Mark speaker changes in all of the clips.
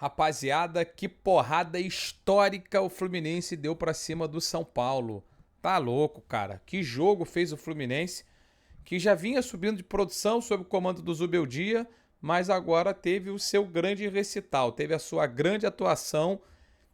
Speaker 1: Rapaziada, que porrada histórica o Fluminense deu pra cima do São Paulo. Tá louco, cara. Que jogo fez o Fluminense, que já vinha subindo de produção sob o comando do Zubeldia, mas agora teve o seu grande recital, teve a sua grande atuação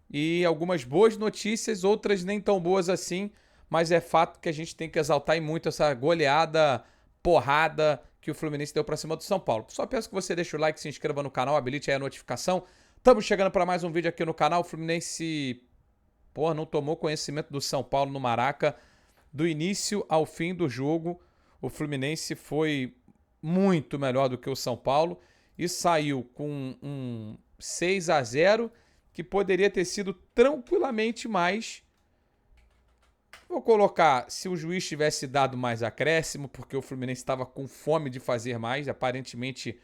Speaker 1: e algumas boas notícias, outras nem tão boas assim, mas é fato que a gente tem que exaltar e muito essa goleada, porrada que o Fluminense deu pra cima do São Paulo. Só peço que você deixe o like, se inscreva no canal, habilite aí a notificação. Estamos chegando para mais um vídeo aqui no canal. O Fluminense, não tomou conhecimento do São Paulo no Maraca. Do início ao fim do jogo, o Fluminense foi muito melhor do que o São Paulo e saiu com um 6-0 que poderia ter sido tranquilamente mais. Vou colocar se o juiz tivesse dado mais acréscimo, porque o Fluminense estava com fome de fazer mais. Aparentemente,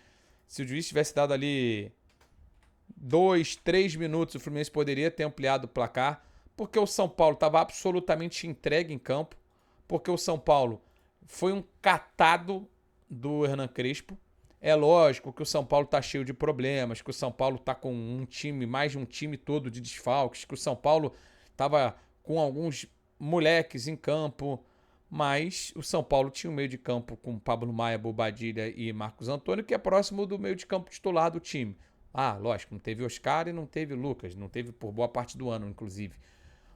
Speaker 1: se o juiz tivesse dado ali 2, 3 minutos, o Fluminense poderia ter ampliado o placar, porque o São Paulo estava absolutamente entregue em campo, porque o São Paulo foi um catado do Hernan Crespo. É lógico que o São Paulo está cheio de problemas, que o São Paulo está com um time, mais de um time todo de desfalques, que o São Paulo estava com alguns moleques em campo, mas o São Paulo tinha um meio de campo com Pablo Maia, Bobadilha e Marcos Antônio, que é próximo do meio de campo titular do time. Lógico, não teve Oscar e não teve Lucas, não teve por boa parte do ano, inclusive.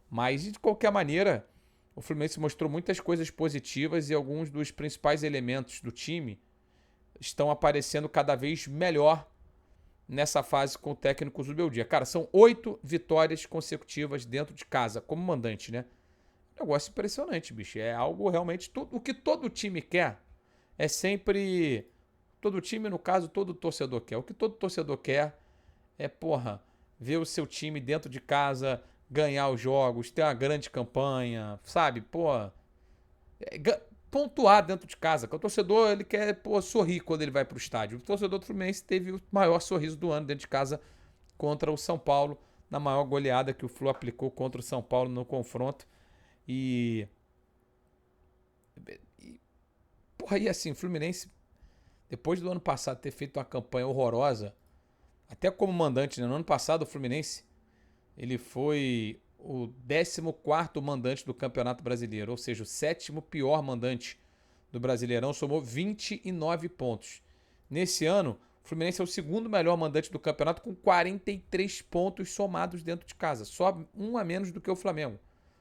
Speaker 1: Mas, de qualquer maneira, o Fluminense mostrou muitas coisas positivas e alguns dos principais elementos do time estão aparecendo cada vez melhor nessa fase com o técnico Zubeldia. Cara, são 8 vitórias consecutivas dentro de casa, como mandante, né? Negócio impressionante, bicho. É algo realmente... O que todo time quer é sempre... Todo time, no caso, todo torcedor quer. O que todo torcedor quer é, ver o seu time dentro de casa, ganhar os jogos, ter uma grande campanha, sabe? Pontuar dentro de casa. O torcedor, ele quer, sorrir quando ele vai pro estádio. O torcedor do Fluminense teve o maior sorriso do ano dentro de casa contra o São Paulo, na maior goleada que o Flu aplicou contra o São Paulo no confronto. E assim, o Fluminense, depois do ano passado ter feito uma campanha horrorosa, até como mandante, né? No ano passado o Fluminense, ele foi o 14º mandante do Campeonato Brasileiro, ou seja, o 7º pior mandante do Brasileirão, somou 29 pontos. Nesse ano, o Fluminense é o segundo melhor mandante do campeonato com 43 pontos somados dentro de casa, só um a menos do que o Flamengo.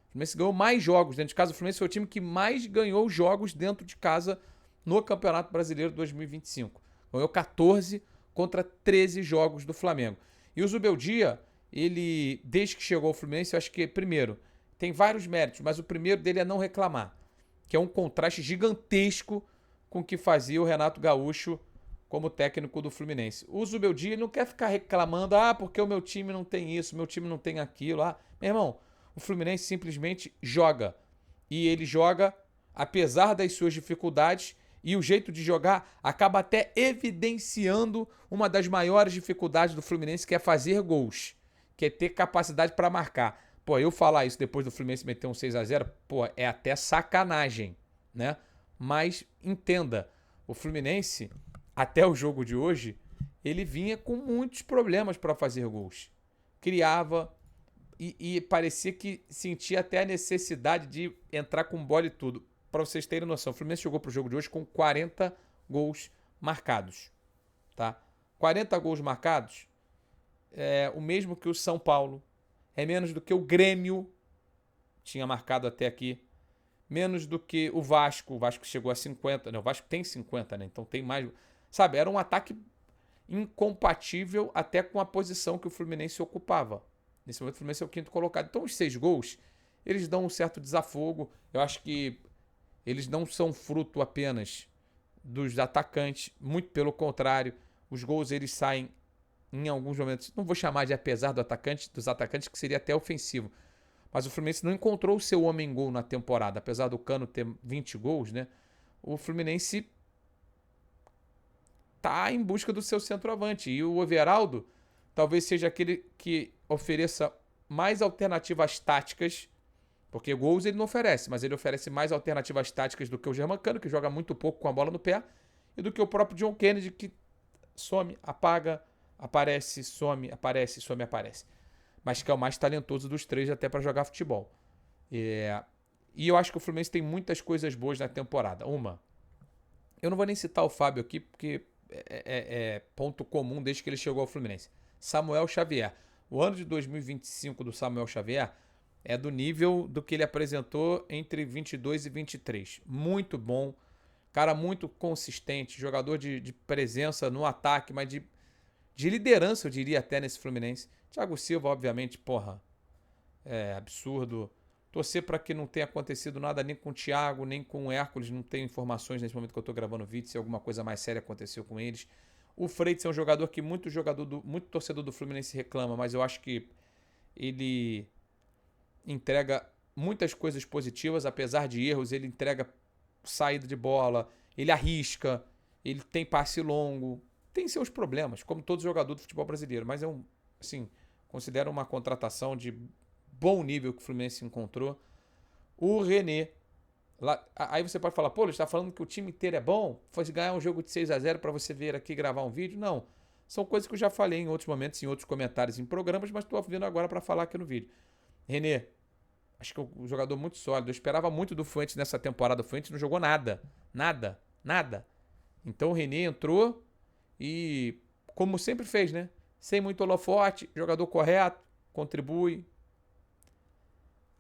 Speaker 1: O Fluminense ganhou mais jogos dentro de casa, o Fluminense foi o time que mais ganhou jogos dentro de casa no Campeonato Brasileiro 2025. Ganhou 14 contra 13 jogos do Flamengo. E o Zubeldia, ele, desde que chegou ao Fluminense, eu acho que, primeiro, tem vários méritos, mas o primeiro dele é não reclamar, que é um contraste gigantesco com o que fazia o Renato Gaúcho como técnico do Fluminense. O Zubeldia não quer ficar reclamando, porque o meu time não tem isso, meu time não tem aquilo. Meu irmão, o Fluminense simplesmente joga. E ele joga apesar das suas dificuldades, e o jeito de jogar acaba até evidenciando uma das maiores dificuldades do Fluminense, que é fazer gols, que é ter capacidade para marcar. Eu falar isso depois do Fluminense meter um 6-0, é até sacanagem, né? Mas entenda, o Fluminense, até o jogo de hoje, ele vinha com muitos problemas para fazer gols. Criava e parecia que sentia até a necessidade de entrar com bola e tudo. Para vocês terem noção, o Fluminense jogou para o jogo de hoje com 40 gols marcados, tá? 40 gols marcados é o mesmo que o São Paulo, é menos do que o Grêmio tinha marcado até aqui, menos do que o Vasco chegou a 50, né? O Vasco tem 50, né? Então tem mais, sabe? Era um ataque incompatível até com a posição que o Fluminense ocupava. Nesse momento o Fluminense é o quinto colocado. Então os 6 gols, eles dão um certo desafogo. Eu acho que eles não são fruto apenas dos atacantes, muito pelo contrário, os gols eles saem em alguns momentos, não vou chamar de apesar dos atacantes, que seria até ofensivo, mas o Fluminense não encontrou o seu homem-gol na temporada, apesar do Cano ter 20 gols, né? O Fluminense tá em busca do seu centroavante, e o Everaldo talvez seja aquele que ofereça mais alternativas táticas, porque gols ele não oferece, mas ele oferece mais alternativas táticas do que o Germancano, que joga muito pouco com a bola no pé, e do que o próprio John Kennedy, que some, apaga, aparece, some, aparece, some, aparece. Mas que é o mais talentoso dos três até para jogar futebol. E eu acho que o Fluminense tem muitas coisas boas na temporada. Eu não vou nem citar o Fábio aqui, porque é ponto comum desde que ele chegou ao Fluminense. Samuel Xavier. O ano de 2025 do Samuel Xavier é do nível do que ele apresentou entre 22 e 23. Muito bom. Cara muito consistente. Jogador de presença no ataque, mas de liderança, eu diria até, nesse Fluminense. Thiago Silva, obviamente, porra, é absurdo. Torcer para que não tenha acontecido nada nem com o Thiago, nem com o Hércules. Não tenho informações nesse momento que eu estou gravando o vídeo se alguma coisa mais séria aconteceu com eles. O Freitas é um jogador que muito torcedor do Fluminense reclama, mas eu acho que ele entrega muitas coisas positivas, apesar de erros. Ele entrega saída de bola, ele arrisca, ele tem passe longo. Tem seus problemas, como todo jogador do futebol brasileiro, mas considero uma contratação de bom nível que o Fluminense encontrou. O René. Aí você pode falar, pô, ele está falando que o time inteiro é bom? Foi ganhar um jogo de 6-0 para você vir aqui gravar um vídeo? Não. São coisas que eu já falei em outros momentos, em outros comentários, em programas, mas estou vindo agora para falar aqui no vídeo. René, acho que é um jogador muito sólido. Eu esperava muito do Fuentes nessa temporada. O Fuentes não jogou nada. Nada. Nada. Então o René entrou e, como sempre fez, né? Sem muito holofote, jogador correto, contribui.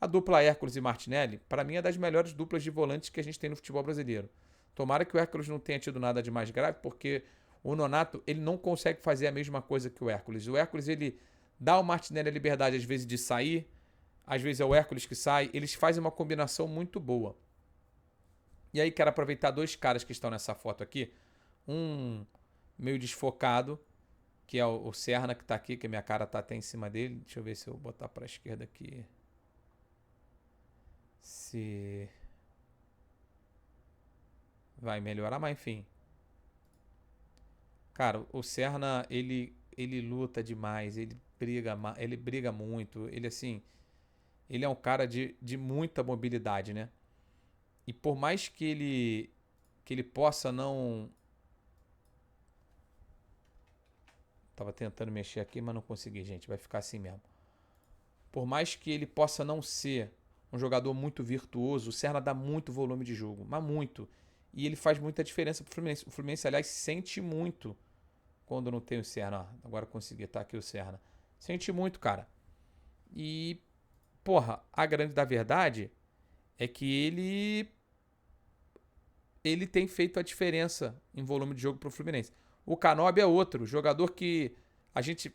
Speaker 1: A dupla Hércules e Martinelli, para mim, é das melhores duplas de volantes que a gente tem no futebol brasileiro. Tomara que o Hércules não tenha tido nada de mais grave, porque o Nonato, ele não consegue fazer a mesma coisa que o Hércules. O Hércules, ele dá ao Martinelli a liberdade, às vezes, de sair, às vezes é o Hércules que sai. Eles fazem uma combinação muito boa. E aí, quero aproveitar dois caras que estão nessa foto aqui. Um meio desfocado, que é o Serna, que está aqui, que a minha cara está até em cima dele. Deixa eu ver se eu botar para a esquerda aqui. Se vai melhorar, mas enfim. Cara, o Serna, ele luta demais, ele briga muito, ele é um cara de muita mobilidade, né? E por mais que ele possa não... Tava tentando mexer aqui, mas não consegui, gente, vai ficar assim mesmo. Por mais que ele possa não ser um jogador muito virtuoso, o Serna dá muito volume de jogo, mas muito. E ele faz muita diferença pro Fluminense. O Fluminense, aliás, sente muito quando não tem o Serna. Ó, agora consegui, tá aqui o Serna. Sente muito, cara. E, porra, a grande da verdade é que ele tem feito a diferença em volume de jogo pro Fluminense. O Canóbio é outro, jogador que a gente...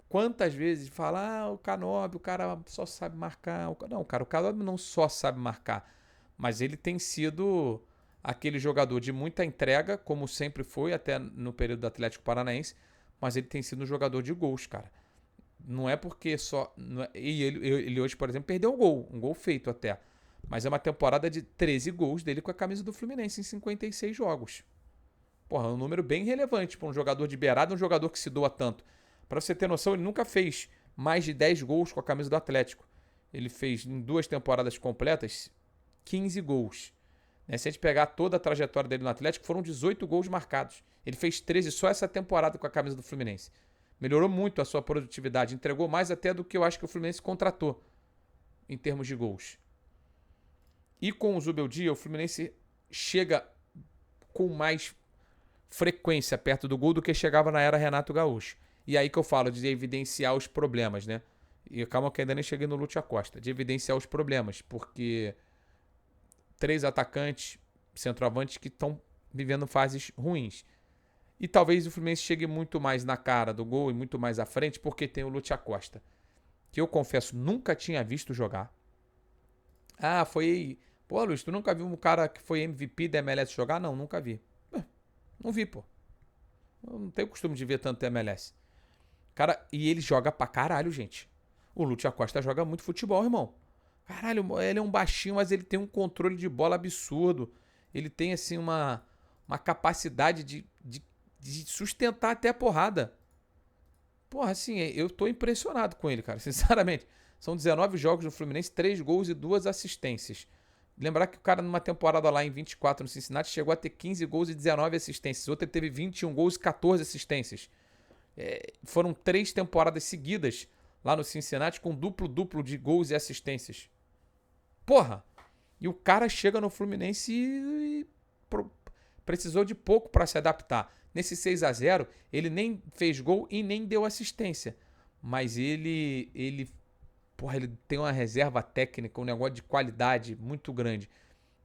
Speaker 1: Quantas vezes fala, o Canóbio, o cara só sabe marcar. Não, cara, o Canóbio não só sabe marcar, mas ele tem sido aquele jogador de muita entrega, como sempre foi, até no período do Atlético Paranaense, mas ele tem sido um jogador de gols, cara. Não é porque só... E ele hoje, por exemplo, perdeu um gol feito até. Mas é uma temporada de 13 gols dele com a camisa do Fluminense em 56 jogos. Porra, é um número bem relevante para um jogador de beirada, um jogador que se doa tanto. Para você ter noção, ele nunca fez mais de 10 gols com a camisa do Atlético. Ele fez, em 2 temporadas completas, 15 gols. Se a gente pegar toda a trajetória dele no Atlético, foram 18 gols marcados. Ele fez 13 só essa temporada com a camisa do Fluminense. Melhorou muito a sua produtividade, entregou mais até do que eu acho que o Fluminense contratou em termos de gols. E com o Zubeldia, o Fluminense chega com mais frequência perto do gol do que chegava na era Renato Gaúcho. E aí que eu falo de evidenciar os problemas, né? E calma que ainda nem cheguei no Lúcio Acosta. De evidenciar os problemas, porque 3 atacantes, centroavantes que estão vivendo fases ruins. E talvez o Fluminense chegue muito mais na cara do gol e muito mais à frente, porque tem o Lúcio Acosta, que eu confesso nunca tinha visto jogar. Ah, foi... Pô, Luiz, tu nunca viu um cara que foi MVP da MLS jogar? Não, nunca vi. Não vi, pô. Eu não tenho costume de ver tanto MLS. Cara, e ele joga pra caralho, gente. O Lúcio Acosta joga muito futebol, irmão. Caralho, ele é um baixinho, mas ele tem um controle de bola absurdo. Ele tem, assim, uma capacidade de sustentar até a porrada. Porra, assim, eu tô impressionado com ele, cara, sinceramente. São 19 jogos no Fluminense, 3 gols e 2 assistências. Lembrar que o cara, numa temporada lá em 24 no Cincinnati, chegou a ter 15 gols e 19 assistências. Outro ele teve 21 gols e 14 assistências. Foram 3 temporadas seguidas lá no Cincinnati com duplo de gols e assistências. Porra! E o cara chega no Fluminense e precisou de pouco para se adaptar. Nesse 6-0, ele nem fez gol e nem deu assistência. Mas ele tem uma reserva técnica, um negócio de qualidade muito grande.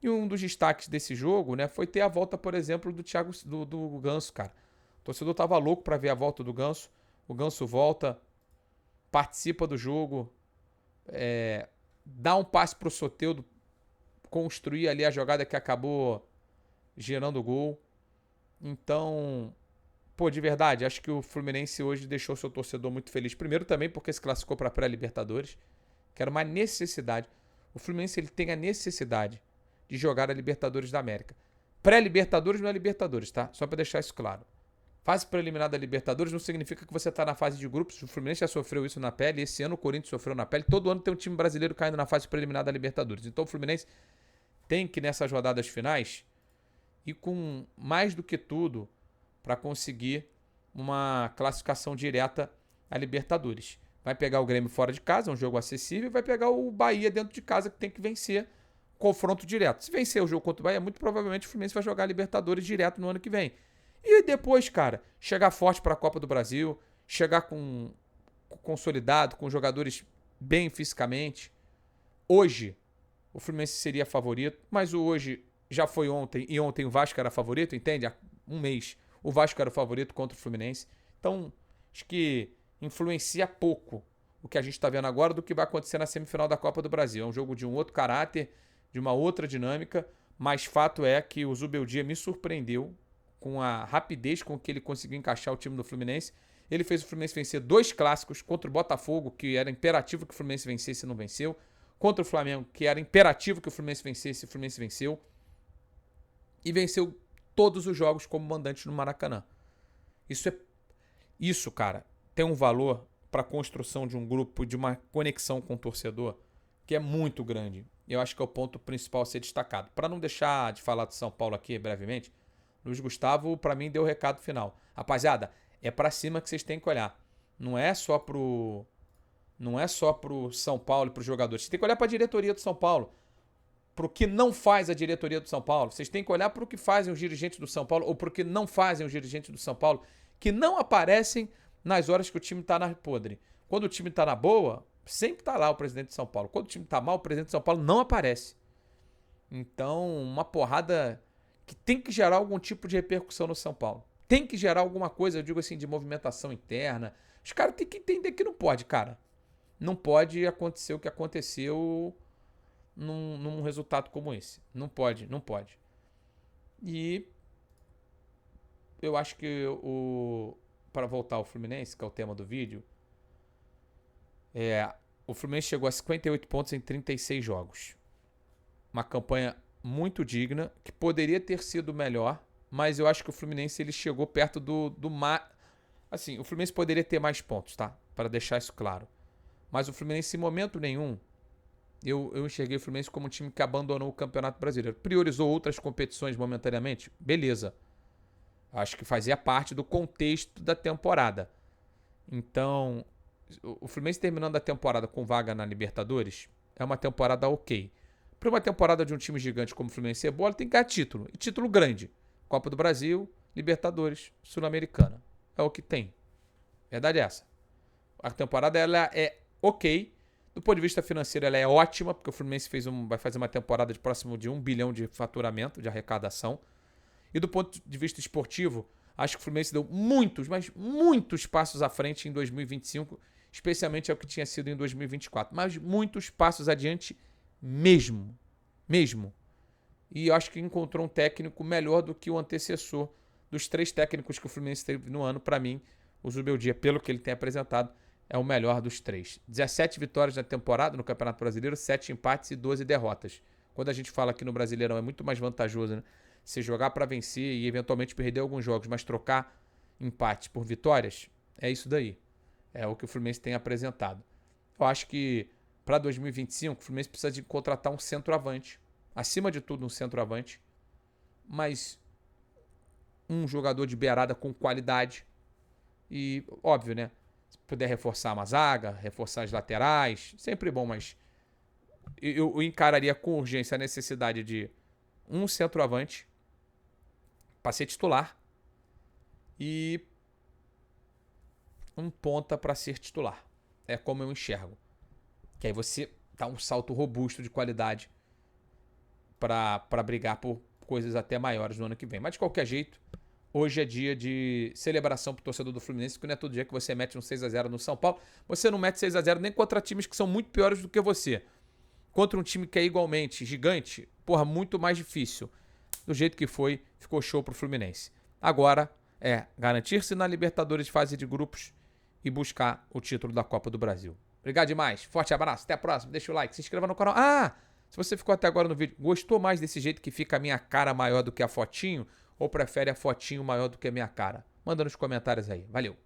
Speaker 1: E um dos destaques desse jogo, né, foi ter a volta, por exemplo, do Ganso, cara. O torcedor tava louco para ver a volta do Ganso. O Ganso volta, participa do jogo, dá um passe pro Soteldo construir ali a jogada que acabou gerando o gol. Então, de verdade, acho que o Fluminense hoje deixou seu torcedor muito feliz. Primeiro também porque se classificou para a pré-Libertadores, que era uma necessidade. O Fluminense ele tem a necessidade de jogar a Libertadores da América. Pré-Libertadores não é Libertadores, tá? Só para deixar isso claro. Fase preliminar da Libertadores não significa que você está na fase de grupos. O Fluminense já sofreu isso na pele. Esse ano o Corinthians sofreu na pele. Todo ano tem um time brasileiro caindo na fase preliminar da Libertadores. Então o Fluminense tem que, nessas rodadas finais, ir com mais do que tudo para conseguir uma classificação direta à Libertadores. Vai pegar o Grêmio fora de casa, um jogo acessível, e vai pegar o Bahia dentro de casa, que tem que vencer confronto direto. Se vencer o jogo contra o Bahia, muito provavelmente o Fluminense vai jogar a Libertadores direto no ano que vem. E depois, cara, chegar forte para a Copa do Brasil, chegar consolidado, com jogadores bem fisicamente. Hoje, o Fluminense seria favorito, mas o hoje já foi ontem, e ontem o Vasco era favorito, entende? Há um mês o Vasco era o favorito contra o Fluminense. Então, acho que influencia pouco o que a gente está vendo agora do que vai acontecer na semifinal da Copa do Brasil. É um jogo de um outro caráter, de uma outra dinâmica, mas fato é que o Zubeldia me surpreendeu com a rapidez com que ele conseguiu encaixar o time do Fluminense. Ele fez o Fluminense vencer 2 clássicos contra o Botafogo, que era imperativo que o Fluminense vencesse e não venceu. Contra o Flamengo, que era imperativo que o Fluminense vencesse e o Fluminense venceu. E venceu todos os jogos como mandante no Maracanã. Isso, cara, tem um valor para a construção de um grupo, de uma conexão com o torcedor, que é muito grande. Eu acho que é o ponto principal a ser destacado. Para não deixar de falar do São Paulo aqui brevemente, Luiz Gustavo, para mim, deu o recado final. Rapaziada, é para cima que vocês têm que olhar. Não é só pro São Paulo e pros jogadores. Você tem que olhar para a diretoria do São Paulo. Pro que não faz a diretoria do São Paulo. Vocês têm que olhar para o que fazem os dirigentes do São Paulo ou para o que não fazem os dirigentes do São Paulo, que não aparecem nas horas que o time tá na podre. Quando o time tá na boa, sempre tá lá o presidente de São Paulo. Quando o time tá mal, o presidente de São Paulo não aparece. Então, uma porrada que tem que gerar algum tipo de repercussão no São Paulo. Tem que gerar alguma coisa, eu digo assim, de movimentação interna. Os caras têm que entender que não pode, cara. Não pode acontecer o que aconteceu num resultado como esse. Não pode. E eu acho que para voltar ao Fluminense, que é o tema do vídeo, o Fluminense chegou a 58 pontos em 36 jogos. Uma campanha muito digna, que poderia ter sido melhor, mas eu acho que o Fluminense ele chegou perto do mar. Assim, o Fluminense poderia ter mais pontos, tá? Para deixar isso claro. Mas o Fluminense, em momento nenhum, eu enxerguei o Fluminense como um time que abandonou o Campeonato Brasileiro. Priorizou outras competições momentaneamente? Beleza. Acho que fazia parte do contexto da temporada. Então, o Fluminense terminando a temporada com vaga na Libertadores é uma temporada ok. Para uma temporada de um time gigante como o Fluminense Bola, tem que ganhar título. E título grande. Copa do Brasil, Libertadores, Sul-Americana. É o que tem. Verdade é essa. A temporada ela é ok. Do ponto de vista financeiro, ela é ótima, porque o Fluminense vai fazer uma temporada de próximo de 1 bilhão de faturamento, de arrecadação. E do ponto de vista esportivo, acho que o Fluminense deu muitos, mas muitos passos à frente em 2025, especialmente ao que tinha sido em 2024. Mas muitos passos adiante mesmo. E eu acho que encontrou um técnico melhor do que o antecessor dos 3 técnicos que o Fluminense teve no ano. Para mim, o Zubeldia, pelo que ele tem apresentado, é o melhor dos 3. 17 vitórias na temporada no Campeonato Brasileiro, 7 empates e 12 derrotas. Quando a gente fala que no Brasileirão é muito mais vantajoso, né? Você jogar para vencer e eventualmente perder alguns jogos, mas trocar empates por vitórias, é isso daí. É o que o Fluminense tem apresentado. Eu acho que para 2025 o Fluminense precisa de contratar um centroavante. Acima de tudo, um centroavante. Mas um jogador de beirada com qualidade. E, óbvio, né? Se puder reforçar uma zaga, reforçar as laterais, sempre bom, mas eu encararia com urgência a necessidade de um centroavante para ser titular e um ponta para ser titular. É como eu enxergo. Que aí você dá um salto robusto de qualidade para brigar por coisas até maiores no ano que vem. Mas de qualquer jeito, hoje é dia de celebração pro torcedor do Fluminense, porque não é todo dia que você mete um 6x0 no São Paulo. Você não mete 6x0 nem contra times que são muito piores do que você. Contra um time que é igualmente gigante, porra, muito mais difícil. Do jeito que foi, ficou show pro Fluminense. Agora é garantir-se na Libertadores de fase de grupos e buscar o título da Copa do Brasil. Obrigado demais. Forte abraço. Até a próxima. Deixa o like. Se inscreva no canal. Ah, se você ficou até agora no vídeo, gostou mais desse jeito que fica a minha cara maior do que a fotinho? Ou prefere a fotinho maior do que a minha cara? Manda nos comentários aí. Valeu.